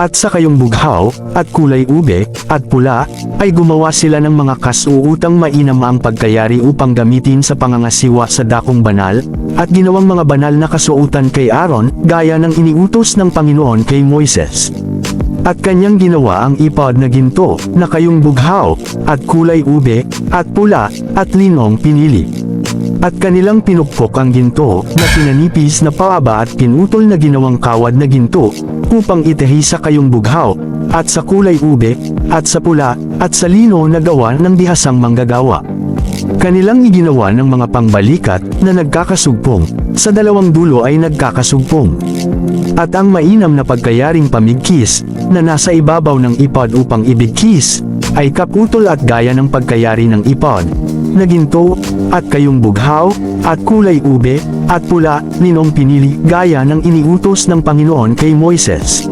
At sa kayong bughaw, at kulay ube, at pula, ay gumawa sila ng mga kasuutang mainam pagkayari upang gamitin sa pangangasiwa sa dakong banal, at ginawang mga banal na kasuotan kay Aaron, gaya ng iniutos ng Panginoon kay Moises. At kanyang ginawa ang ipod na ginto, na kayong bughaw, at kulay ube, at pula, at linong pinili. At kanilang pinukpok ang ginto, na pinanipis na paaba at pinutol na ginawang kawad na ginto, upang itahi sa kayong bughaw, at sa kulay ube, at sa pula, at sa lino na gawa ng bihasang manggagawa. Kanilang iginawa ng mga pangbalikat, na nagkakasugpong, sa dalawang dulo ay nagkakasugpong. At ang mainam na pagkayaring pamigkis, na nasa ibabaw ng ipod upang ibigkis, ay kaputol at gaya ng pagkayari ng ipod, na ginto, at kayong bughaw, at kulay ube, at pula, linong pinili, gaya ng iniutos ng Panginoon kay Moises.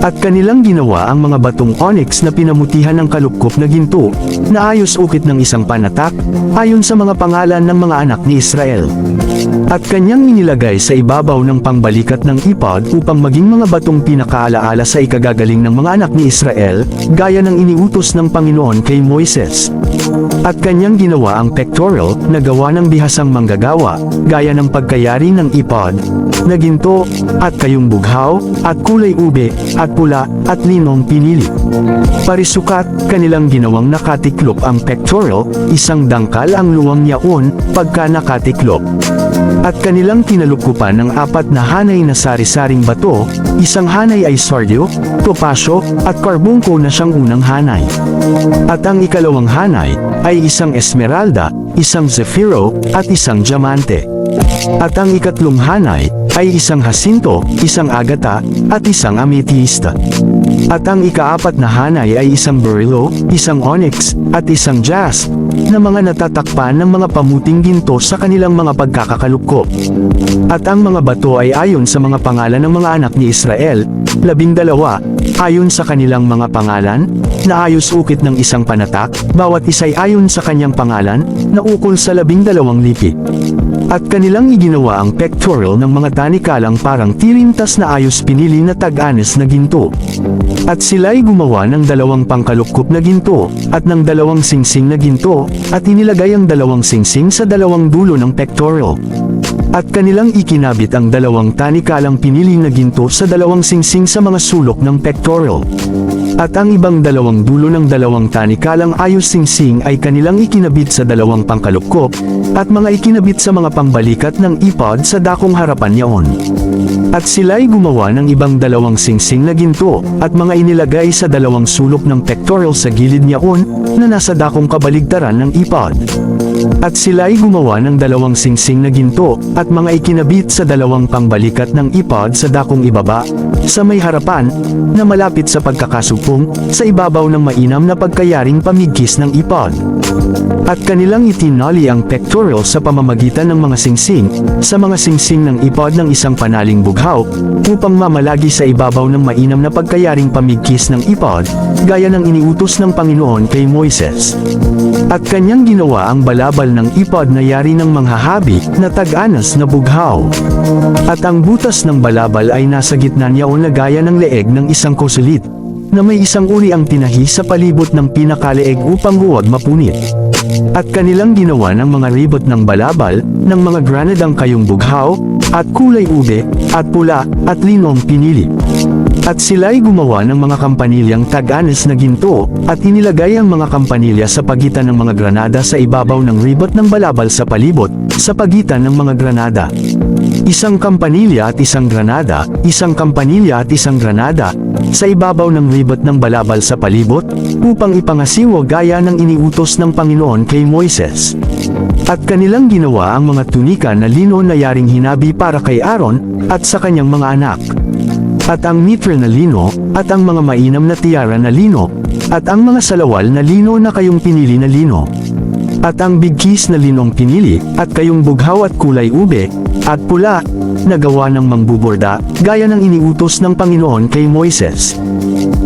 At kanilang ginawa ang mga batong onyx na pinamutihan ng kalupkop na ginto, na ayos ukit ng isang panatak, ayon sa mga pangalan ng mga anak ni Israel. At kanyang inilagay sa ibabaw ng pangbalikat ng ipod upang maging mga batong pinakaalaala sa ikagagaling ng mga anak ni Israel, gaya ng iniutos ng Panginoon kay Moises. At kanyang ginawa ang pectoral, na gawa ng bihasang manggagawa, gaya ng pagkayari ng ipod, na ginto, at kayong bughaw, at kulay ube, at pula, at linong pinili. Parisukat, kanilang ginawang nakatiklop ang pectoral, isang dangkal ang luwang yaon, pagka nakatiklop. At kanilang kinalukupan ng 4 na hanay na sari-saring bato, isang hanay ay sardio, topasyo, at karbungko na siyang unang hanay. At ang ikalawang hanay, ay isang esmeralda, isang zephyro, at isang diamante. At ang ikatlong hanay, ay isang hasinto, isang agata, at isang amethyst. At ang ika-4 na hanay ay isang berylo, isang onyx, at isang jasp, na mga natatakpan ng mga pamuting ginto sa kanilang mga pagkakakalupkop. At ang mga bato ay ayon sa mga pangalan ng mga anak ni Israel, 12, ayon sa kanilang mga pangalan, na ayos ukit ng isang panatak, bawat isa'y ayon sa kanyang pangalan, na ukol sa 12 lipi. At kanilang iginawa ang pectoral ng mga tanikalang parang tirintas na ayos pinili na tag-anes na ginto. At sila'y gumawa ng 2 pangkalupkop na ginto, at ng 2 singsing na ginto, at inilagay ang 2 singsing sa 2 dulo ng pectoral. At kanilang ikinabit ang 2 tanikalang pinili na ginto sa 2 singsing sa mga sulok ng pectoral. At ang ibang 2 dulo ng 2 tanikalang ayos singsing ay kanilang ikinabit sa 2 pangkalupkop, at mga ikinabit sa mga pambalikat ng ipod sa dakong harapan niyaon. At sila'y gumawa ng ibang 2 singsing na ginto, at mga inilagay sa 2 sulok ng pectoral sa gilid niyaon, na nasa dakong kabaligtaran ng ipod. At sila'y gumawa ng 2 singsing na ginto, at mga ikinabit sa 2 pangbalikat ng ipod sa dakong ibaba, sa may harapan, na malapit sa pagkakasupong, sa ibabaw ng mainam na pagkayaring pamigkis ng ipod. At kanilang itinali ang pectoral sa pamamagitan ng mga singsing, sa mga singsing ng ipod ng isang panaling bughaw, upang mamalagi sa ibabaw ng mainam na pagkayaring pamigkis ng ipod, gaya ng iniutos ng Panginoon kay Moises. At kanyang ginawa ang balabal ng ipod na yari ng manghahabi, na tag-anas na bughaw. At ang butas ng balabal ay nasa gitna niya o na gaya ng leeg ng isang kusulit, na may isang uri ang tinahi sa palibot ng pinakaleeg upang huwag mapunit. At kanilang ginawa ng mga ribot ng balabal, ng mga granadang kayong bughaw, at kulay ube, at pula, at linong pinili. At sila'y gumawa ng mga kampanilyang tag-anes na ginto, at inilagay ang mga kampanilya sa pagitan ng mga granada sa ibabaw ng ribot ng balabal sa palibot, sa pagitan ng mga granada. Isang kampanilya at isang granada, isang kampanilya at isang granada, sa ibabaw ng ribot ng balabal sa palibot, upang ipangasiwa gaya ng iniutos ng Panginoon kay Moises. At kanilang ginawa ang mga tunika na lino na yaring hinabi para kay Aaron, at sa kanyang mga anak. At ang mitre na lino, at ang mga mainam na tiara na lino, at ang mga salawal na lino na kayong pinili na lino. At ang bigkis na linong pinili, at kayong bughaw at kulay ube, at pula, na gawa ng mangbuborda, gaya ng iniutos ng Panginoon kay Moises.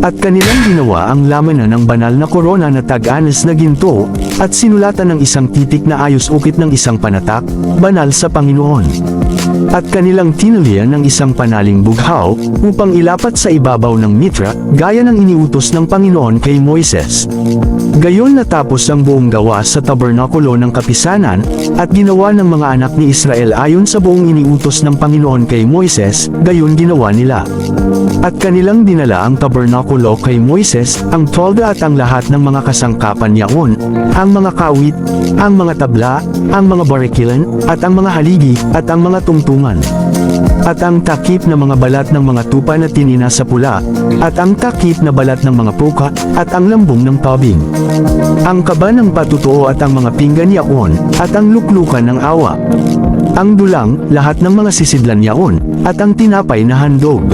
At kanilang ginawa ang laman ng banal na korona na tag-anes na ginto, at sinulatan ng isang titik na ayos ukit ng isang panatak, banal sa Panginoon. At kanilang tinulian ng isang panaling bughaw, upang ilapat sa ibabaw ng mitra, gaya ng iniutos ng Panginoon kay Moises. Gayon natapos ang buong gawa sa tabernakulo ng kapisanan, at ginawa ng mga anak ni Israel ayon sa buong iniutos ng Panginoon kay Moises, gayon ginawa nila. At kanilang dinala ang tabernakulo kay Moises, ang tolda at ang lahat ng mga kasangkapan niyaon, ang mga kawit, ang mga tabla, ang mga barikilan, at ang mga haligi, at ang mga tungtungan. At ang takip na mga balat ng mga tupa na tinina sa pula, at ang takip na balat ng mga puka, at ang lambong ng tubig. Ang kaba ng patutuo at ang mga pinggan niyaon, at ang luklukan ng awa. Ang dulang, lahat ng mga sisidlan niyaon, at ang tinapay na handog.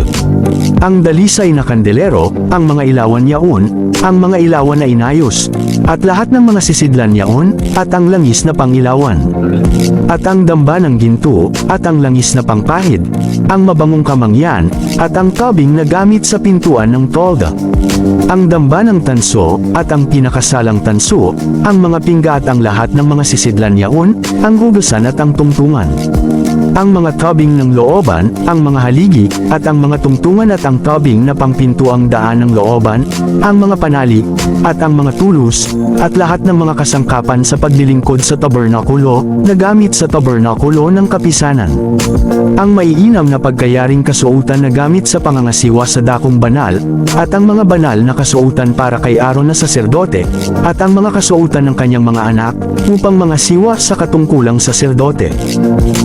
Ang dalisay na kandelero, ang mga ilawan niyaon, ang mga ilawan na inayos, at lahat ng mga sisidlan niyaon, at ang langis na pangilawan. At ang damba ng ginto, at ang langis na pangpahid, ang mabangong kamangyan, at ang tabing na gamit sa pintuan ng tolda. Ang damba ng tanso, at ang pinakasalang tanso, ang mga pingga at ang lahat ng mga sisidlan niyaon, ang hugasan at ang tungtungan. Ang mga tabing ng looban, ang mga haligi, at ang mga tungtungan at ang tabing na pangpintuang daan ng looban, ang mga panali, at ang mga tulos, at lahat ng mga kasangkapan sa paglilingkod sa tabernakulo, na gamit sa tabernakulo ng kapisanan. Ang maiinam na pagkayaring kasuotan na gamit sa pangangasiwa sa dakong banal, at ang mga banal na kasuotan para kay Aaron na saserdote, at ang mga kasuotan ng kanyang mga anak, upang mangasiwa sa katungkulang saserdote.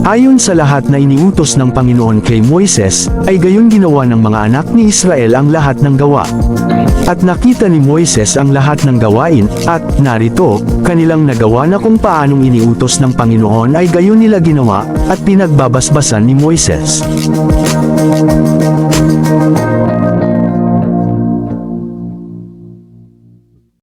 Ayon sa lahat na iniutos ng Panginoon kay Moises, ay gayon ginawa ng mga anak ni Israel ang lahat ng gawa. At nakita ni Moises ang lahat ng gawain, at narito, kanilang nagawa na kung paanong iniutos ng Panginoon ay gayon nila ginawa, at pinagbabasbasan ni Moises.